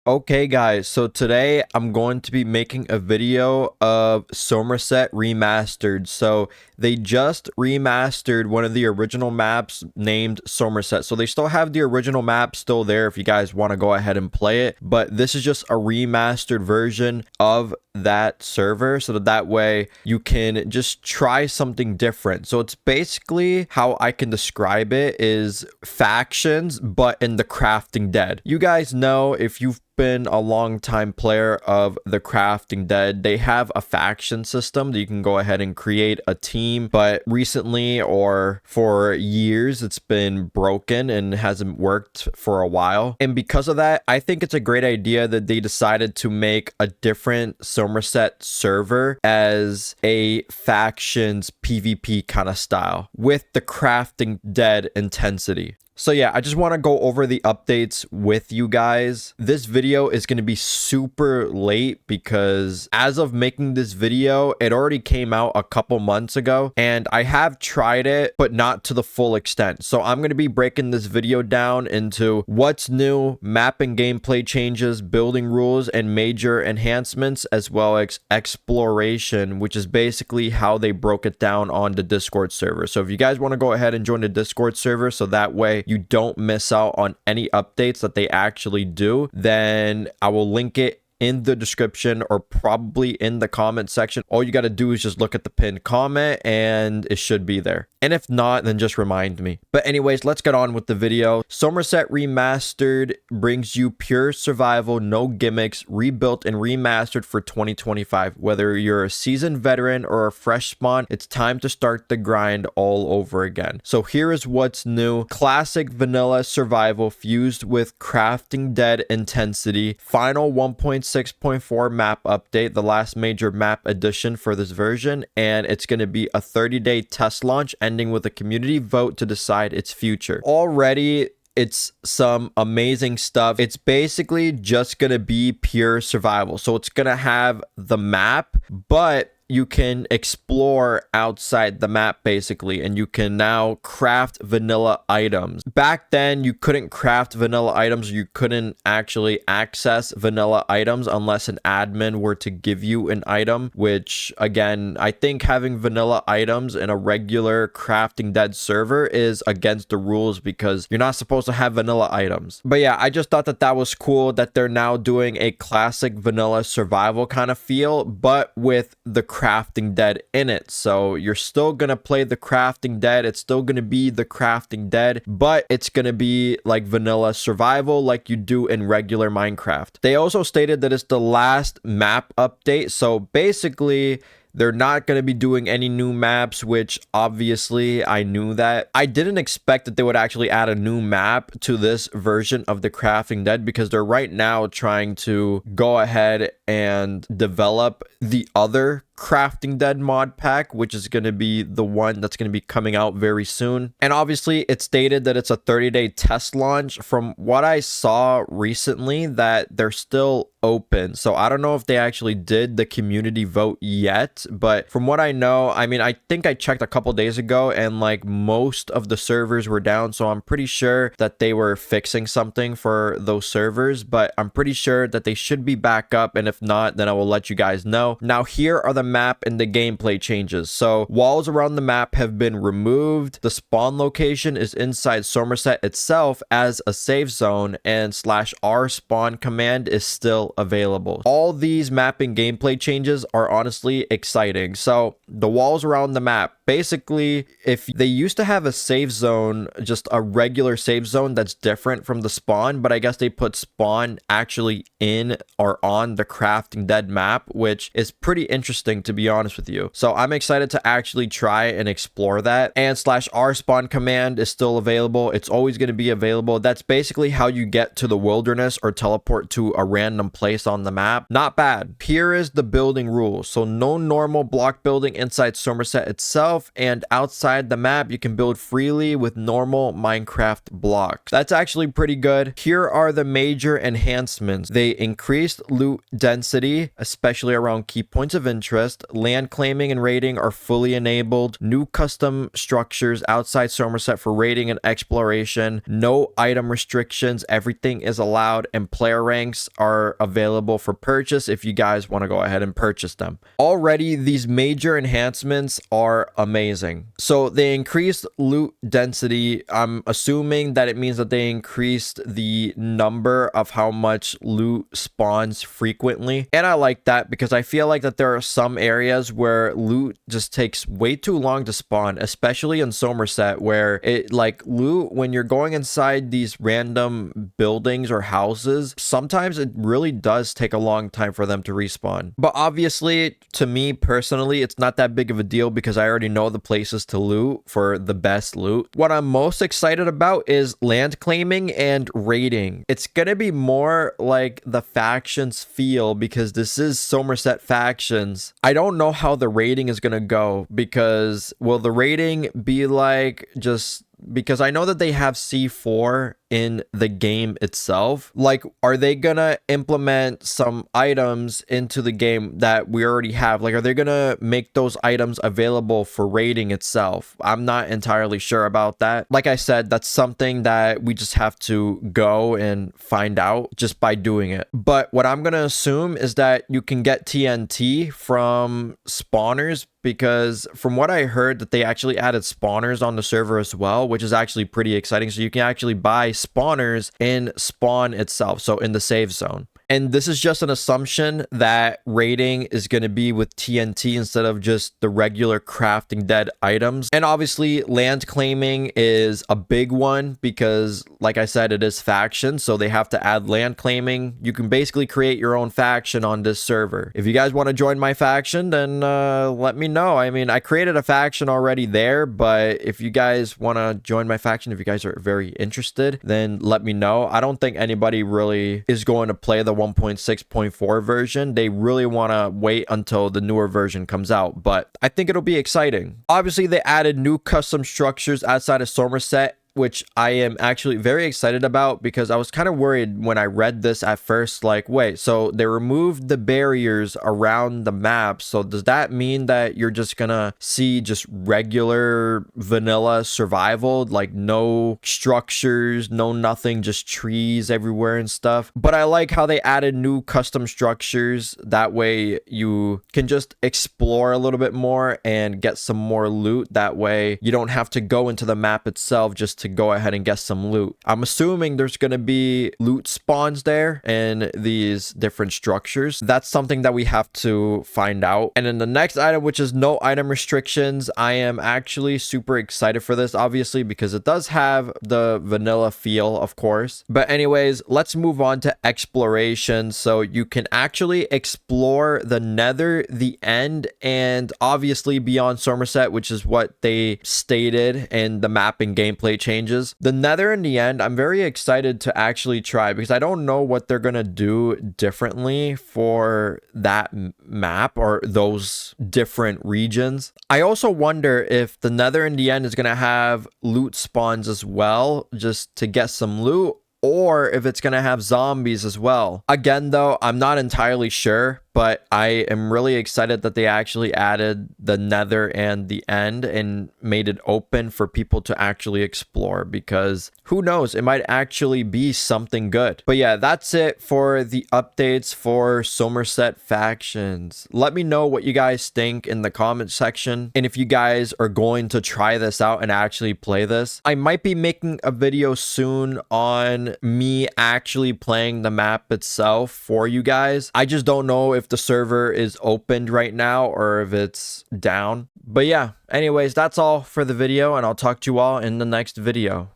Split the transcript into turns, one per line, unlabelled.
Okay guys, so today I'm going to be making a video of Somerset Remastered. So they just remastered one of the original maps named Somerset. So they still have the original map still there if you guys want to go ahead and play it. But this is just a remastered version of that server so that way you can just try something different. So it's basically, how I can describe it is factions, but in the Crafting Dead. You guys know, if you've been a long time player of the Crafting Dead, they have a faction system that you can go ahead and create a team, but recently or for years it's been broken and hasn't worked for a while. And because of that, I think it's a great idea that they decided to make a different Somerset server as a factions PvP kind of style with the Crafting Dead intensity. So yeah, I just want to go over the updates with you guys. This video is going to be super late because as of making this video, it already came out a couple months ago and I have tried it, but not to the full extent. So I'm going to be breaking this video down into what's new, map and gameplay changes, building rules, and major enhancements, as well as exploration, which is basically how they broke it down on the Discord server. So if you guys want to go ahead and join the Discord server so that way you don't miss out on any updates that they actually do, then I will link it in the description or probably in the comment section. All you got to do is just look at the pinned comment and it should be there. And if not, then just remind me. But anyways, let's get on with the video. Somerset Remastered brings you pure survival, no gimmicks, rebuilt and remastered for 2025. Whether you're a seasoned veteran or a fresh spawn, it's time to start the grind all over again. So here is what's new. Classic vanilla survival fused with Crafting Dead intensity. Final 1.6.4 map update, the last major map addition for this version, and it's going to be a 30-day test launch ending with a community vote to decide its future. Already, it's some amazing stuff. It's basically just going to be pure survival. So it's going to have the map, but you can explore outside the map basically, and you can now craft vanilla items. Back then, you couldn't craft vanilla items. You couldn't actually access vanilla items unless an admin were to give you an item, which again, I think having vanilla items in a regular Crafting Dead server is against the rules because you're not supposed to have vanilla items. But yeah, I just thought that that was cool that they're now doing a classic vanilla survival kind of feel, but with the Crafting Dead in it. So you're still gonna play the Crafting Dead, it's still gonna be the Crafting Dead, but it's gonna be like vanilla survival like you do in regular Minecraft. They also stated that it's the last map update, so basically they're not going to be doing any new maps, which obviously I knew that. I didn't expect that they would actually add a new map to this version of the Crafting Dead because they're right now trying to go ahead and develop the other Crafting Dead mod pack, which is going to be the one that's going to be coming out very soon. And obviously it stated that it's a 30-day test launch. From what I saw recently, that they're still open. So I don't know if they actually did the community vote yet, but from what I know, I mean, I think I checked a couple days ago and like most of the servers were down. So I'm pretty sure that they were fixing something for those servers, but I'm pretty sure that they should be back up. And if not, then I will let you guys know. Now, here are the map and the gameplay changes. So walls around the map have been removed. The spawn location is inside Somerset itself as a safe zone, and /r spawn command is still available. All these mapping gameplay changes are honestly exciting. So the walls around the map, basically, if they used to have a safe zone, just a regular safe zone that's different from the spawn, but I guess they put spawn actually in or on the Crafting Dead map, which is pretty interesting to be honest with you. So I'm excited to actually try and explore that. And /r spawn command is still available. It's always going to be available. That's basically how you get to the wilderness or teleport to a random place on the map. Not bad. Here is the building rules. So no normal block building inside Somerset itself, and outside the map you can build freely with normal Minecraft blocks. That's actually pretty good. Here are the major enhancements. They increased loot density, especially around key points of interest. twist. Land claiming and raiding are fully enabled. New custom structures outside Somerset for raiding and exploration. No item restrictions. Everything is allowed, and player ranks are available for purchase if you guys want to go ahead and purchase them. Already, these major enhancements are amazing. So they increased loot density. I'm assuming that it means that they increased the number of how much loot spawns frequently. And I like that because I feel like that there are some areas where loot just takes way too long to spawn, especially in Somerset, where it like loot when you're going inside these random buildings or houses, sometimes it really does take a long time for them to respawn. But obviously, to me personally, it's not that big of a deal because I already know the places to loot for the best loot. What I'm most excited about is land claiming and raiding. It's gonna be more like the factions feel because this is Somerset factions. I don't know how the raiding is gonna go because will the raiding be like just because I know that they have C4 in the game itself. Like, are they gonna implement some items into the game that we already have? Like, are they gonna make those items available for raiding itself? I'm not entirely sure about that. Like I said, that's something that we just have to go and find out just by doing it. But what I'm gonna assume is that you can get TNT from spawners, because from what I heard that they actually added spawners on the server as well, which is actually pretty exciting. So you can actually buy spawners in spawn itself, so in the save zone. And this is just an assumption that raiding is going to be with TNT instead of just the regular crafting dead items. And obviously land claiming is a big one because, like I said, it is faction, so they have to add land claiming. You can basically create your own faction on this server. If you guys want to join my faction, then let me know. I mean, I created a faction already there, but if you guys want to join my faction, if you guys are very interested, then let me know. I don't think anybody really is going to play the 1.6.4 version. They really want to wait until the newer version comes out, but I think it'll be exciting. Obviously, they added new custom structures outside of Somerset, which I am actually very excited about because I was kind of worried when I read this at first, like, wait, so they removed the barriers around the map. So does that mean that you're just gonna see just regular vanilla survival, like no structures, no nothing, just trees everywhere and stuff? But I like how they added new custom structures. That way you can just explore a little bit more and get some more loot. That way you don't have to go into the map itself just to go ahead and get some loot. I'm assuming there's going to be loot spawns there in these different structures. That's something that we have to find out. And then the next item, which is no item restrictions, I am actually super excited for this, obviously, because it does have the vanilla feel, of course. But anyways, let's move on to exploration. So you can actually explore the Nether, the End, and obviously beyond Somerset, which is what they stated in the map and gameplay changes. The Nether and the End, I'm very excited to actually try because I don't know what they're gonna do differently for that map or those different regions. I also wonder if the Nether and the End is gonna have loot spawns as well, just to get some loot, or if it's gonna have zombies as well. Again, though, I'm not entirely sure, but I am really excited that they actually added the Nether and the End and made it open for people to actually explore, because who knows, it might actually be something good. But yeah, that's it for the updates for Somerset factions. Let me know what you guys think in the comment section, and if you guys are going to try this out and actually play this. I might be making a video soon on me actually playing the map itself for you guys. I just don't know if the server is opened right now or if it's down. But yeah, anyways, that's all for the video, and I'll talk to you all in the next video.